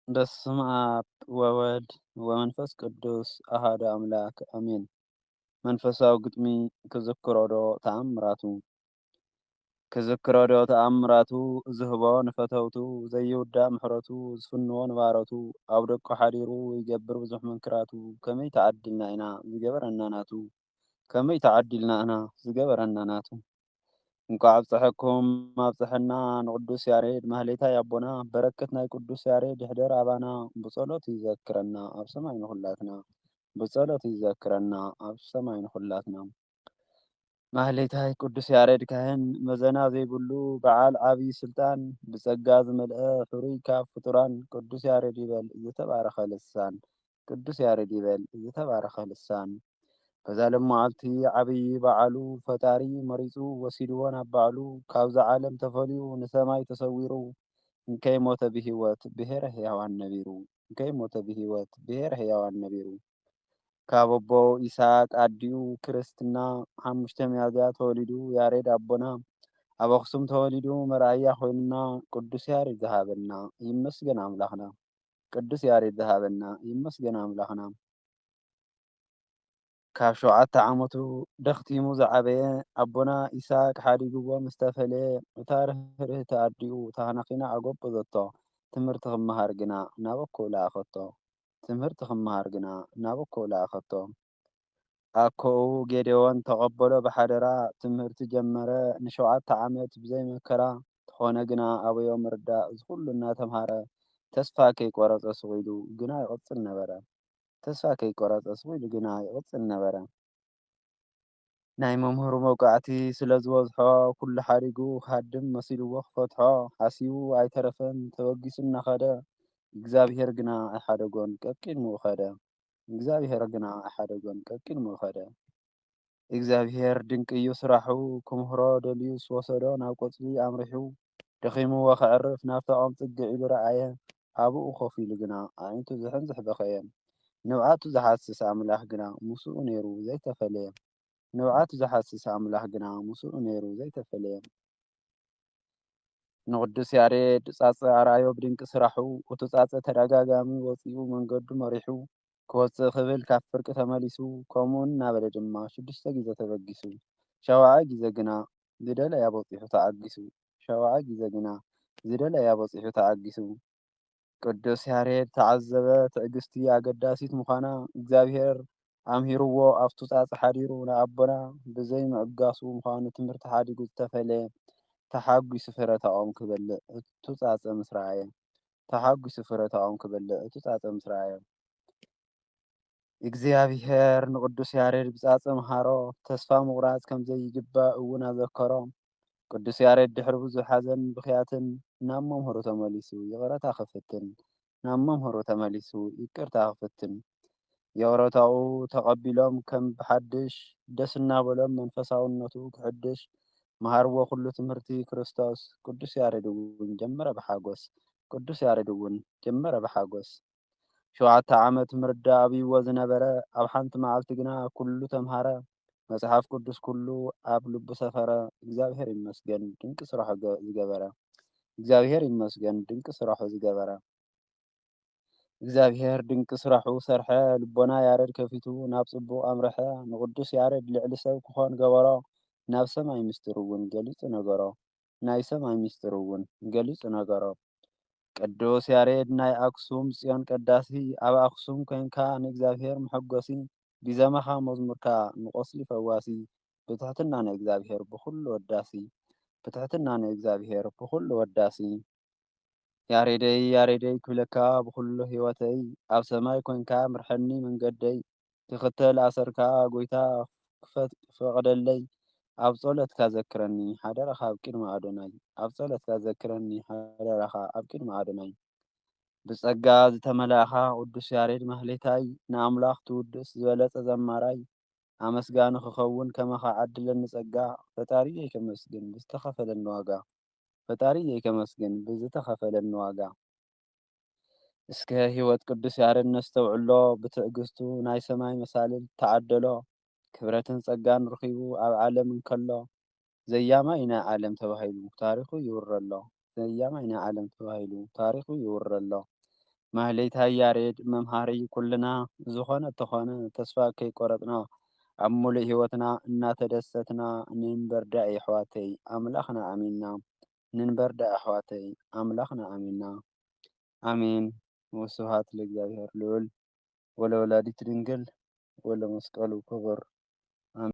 በስመ አብ ወወልድ ወመንፈስ ቅዱስ አሐዱ አምላክ አሜን። መንፈሳዊ ግጥሚ ክዝክሮ ዶ ተአምራቱ ዝህቦ ንፈተውቱ ዘይውዳእ ምሕረቱ ዝፍንዎ ንባሮቱ ኣብ ደቁ ሓዲሩ ይገብር ብዙሕ መንክራቱ ከመይ ተዓዲልና ኢና ዝገበረና ናቱ ከመይ ተዓዲልና ኢና ዝገበረና ናቱ እንኳዕ ኣብጽሐኩም ኣብጽሐና ንቅዱስ ያሬድ ማህሌታይ ኣቦና በረከት ናይ ቅዱስ ያሬድ ይሕደር ኣባና ብጸሎት ይዘክረና ኣብ ሰማይ ንኹላትና ብጸሎት ይዘክረና ኣብ ሰማይ ንኹላትና። ማህሌታይ ቅዱስ ያሬድ ካህን መዘና ዘይብሉ በዓል ዓብይ ስልጣን ብጸጋ ዝመልአ ሕሩይ ካብ ፍጡራን ቅዱስ ያሬድ ይበል ዝተባረኸ ልሳን ቅዱስ ያሬድ ይበል ዝተባረኸ ልሳን በዛ ለመዓልቲ ዓብይ በዓሉ ፈጣሪ መሪጹ ወሲድዎ ናብ ባዕሉ ካብዛ ዓለም ተፈልዩ ንሰማይ ተሰዊሩ እንከይሞተ ብሂወት ብሔረ ሕያዋን ነቢሩ እንከይሞተ ብሂወት ብሔረ ሕያዋን ነቢሩ ካብ ኣቦ ይስሐቅ ኣዲኡ ክርስትና 5 ሚያዝያ ተወሊዱ ያሬድ ኣቦና ኣብ ኣኽሱም ተወሊዱ መርኣያ ኮይኑና ቅዱስ ያሬድ ዝሃበና ይመስገን ኣምላኽና ቅዱስ ያሬድ ዝሃበና ይመስገን ኣምላኽና። ካብ 7 ዓመቱ ደኽቲሙ ዝዓበየ ኣቦና ይስሐቅ ሓዲግዎ ምስ ተፈለየ እታ ርህርህቲ ኣዲኡ ተኸናኺና ኣጎበዘቶ ትምህርቲ ክመሃር ግና ናብ ኣኮ ለኣኸቶ ትምህርቲ ክመሃር ግና ናብ ኣኮ ለኣኸቶ ኣኮኡ ጌዴዎን ተቐበሎ ብሓደራ ትምህርቲ ጀመረ ን7 ዓመት ብዘይ መከራ ተኾነ ግና ኣበዮ ምርዳእ ዝኹሉ እናተምሃረ ተስፋ ከይቆረፀ ስኺኢሉ ግና ይቕጽል ነበረ ተስፋ ከይቆረፀ ስኺኢሉ ግና ይቕጽል ነበረ። ናይ መምህሩ መውቃዕቲ ስለ ዝበዝሖ ኩሉ ሓዲጉ ክሃድም መሲልዎ ክፈትሖ ሓሲቡ ኣይተረፈን ተወጊሱ እናኸደ እግዚኣብሔር ግና ኣይሓደጎን ቀቂልሙ ኸደ እግዚኣብሔር ግና ኣይሓደጎን ቀቂልሙ ኸደ እግዚኣብሔር ድንቂ እዩ ስራሑ ክምህሮ ደልዩ ስወሰዶ ናብ ቆጽሊ ኣምሪሑ ደኺምዎ ኸዕርፍ ናብቲ ኦም ጽግዕ ኢሉ ረኣየ ኣብኡ ኮፍ ኢሉ ግና ኣዒንቱ ዝሕንዝሕ በኸየ ንብዓቱ ዝሓስስ ኣምላኽ ግና ምስኡ ነይሩ ዘይተፈለየ ንብዓቱ ዝሓስስ ኣምላኽ ግና ምስኡ ነይሩ ዘይተፈለየ ንቅዱስ ያሬድ ጻጸ ኣርኣዮ ብድንቂ ስራሑ እቲ ጻጸ ተደጋጋሚ ወፂኡ መንገዱ መሪሑ ክወፅእ ክብል ካብ ፍርቂ ተመሊሱ ከምኡን እናበለ ድማ 6 ግዜ ተበጊሱ 7ይ ግዜ ግና ዝደለያ በፂሑ ተዓጊሱ 7ይ ግዜ ግና ዝደለያ በፂሑ ተዓጊሱ ቅዱስ ያሬድ ተዓዘበ ትዕግስቲ ኣገዳሲት ምዃና እግዚኣብሔር ኣምሂርዎ ኣብቱ ጻጽ ሓዲሩ ንኣቦና ብዘይ ምዕጋሱ ምዃኑ ትምህርቲ ሓዲጉ ዝተፈለየ ተሓጒሱ ፍረታኦም ክበልዕ እቱ ጻጸ ምስ ረኣየ ተሓጒሱ ፍረታኦም ክበልዕ እቱ ጻጸ ምስ ረኣየ እግዚኣብሔር ንቅዱስ ያሬድ ብጻጸ ምሃሮ ተስፋ ምቑራጽ ከም ዘይግባእ እውን ኣዘከሮ ቅዱስ ያሬድ ድሕሪ ብዙሕ ሓዘን ብኽያትን ናብ መምህሩ ተመሊሱ ይቕረታ ክፍትን ናብ መምህሩ ተመሊሱ ይቅርታ ክፍትን የቕረታኡ ተቐቢሎም ከም ብሓድሽ ደስ እናበሎም መንፈሳውነቱ ክሕድሽ መሃርዎ ኩሉ ትምህርቲ ክርስቶስ ቅዱስ ያሬድ እውን ጀመረ ብሓጎስ ቅዱስ ያሬድ እውን ጀመረ ብሓጎስ 7 ዓመት ምርዳእ ኣብይዎ ዝነበረ ኣብ ሓንቲ መዓልቲ ግና ኩሉ ተምሃረ መጽሓፍ ቅዱስ ኩሉ ኣብ ልቡ ሰፈረ እግዚኣብሔር ይመስገን ድንቂ ስራሑ ዝገበረ እግዚኣብሔር ይመስገን ድንቂ ስራሑ ዝገበረ እግዚኣብሔር ድንቂ ስራሑ ሰርሐ ልቦና ያሬድ ከፊቱ ናብ ጽቡቕ ኣምርሐ ንቅዱስ ያሬድ ልዕሊ ሰብ ክኾን ገበሮ ናብ ሰማይ ምስጢር እውን ገሊጹ ነገሮ ናይ ሰማይ ምስጢር እውን ገሊጹ ነገሮ ቅዱስ ያሬድ ናይ ኣክሱም ጽዮን ቀዳሲ ኣብ ኣክሱም ኮንካ ንእግዚኣብሔር መሐጎሲ ብዘመኻ መዝሙርካ ንቆስሊ ፈዋሲ ብትሕትና ንእግዚኣብሔር ብኩሉ ወዳሲ ብትሕትና ንእግዚኣብሔር ብኩሉ ወዳሲ ያሬደይ ያሬደይ ክብለካ ብኩሉ ህይወተይ ኣብ ሰማይ ኮንካ ምርሐኒ መንገደይ ክኽተል ኣሰርካ ጎይታ ክፈቅደለይ ኣብ ጸሎትካ ዘክረኒ ሓደረኻ ኣብ ቅድሚ ኣዶናይ ኣብ ጸሎትካ ዘክረኒ ሓደረኻ ኣብ ቅድሚ ኣዶናይ ብጸጋ ዝተመልአኻ ቅዱስ ያሬድ ማህሌታይ ንኣምላኽ ትውድስ ዝበለጸ ዘማራይ ኣመስጋኒ ክኸውን ከመኻ ዓድለኒ ጸጋ ፈጣሪየ ከመስግን ብዝተኸፈለኒ ዋጋ ፈጣሪየ ከመስግን ብዝተኸፈለኒ ዋጋ እስከ ህይወት ቅዱስ ያሬድ ነስተውዕሎ ብትዕግስቱ ናይ ሰማይ መሳልል ተዓደሎ ክብረትን ጸጋን ረኺቡ ኣብ ዓለም እንከሎ ዘያማይ ናይ ዓለም ተባሂሉ ታሪኹ ይውረሎ ዘያማይ ናይ ዓለም ተባሂሉ ታሪኹ ይውረሎ ማህሌታይ ያሬድ መምሃሪ ኩልና ዝኾነ ተኾነ ተስፋ ከይቆረጽና ኣብ ሙሉእ ህይወትና እናተደሰትና ንንበር ዳኢ ኣሕዋተይ ኣምላኽና ኣሚንና ንንበር ዳኢ ኣሕዋተይ ኣምላኽና ኣሚንና ኣሜን። ወስብሐት ለእግዚአብሔር ልዑል ወለወላዲቱ ድንግል ወለመስቀሉ ክቡር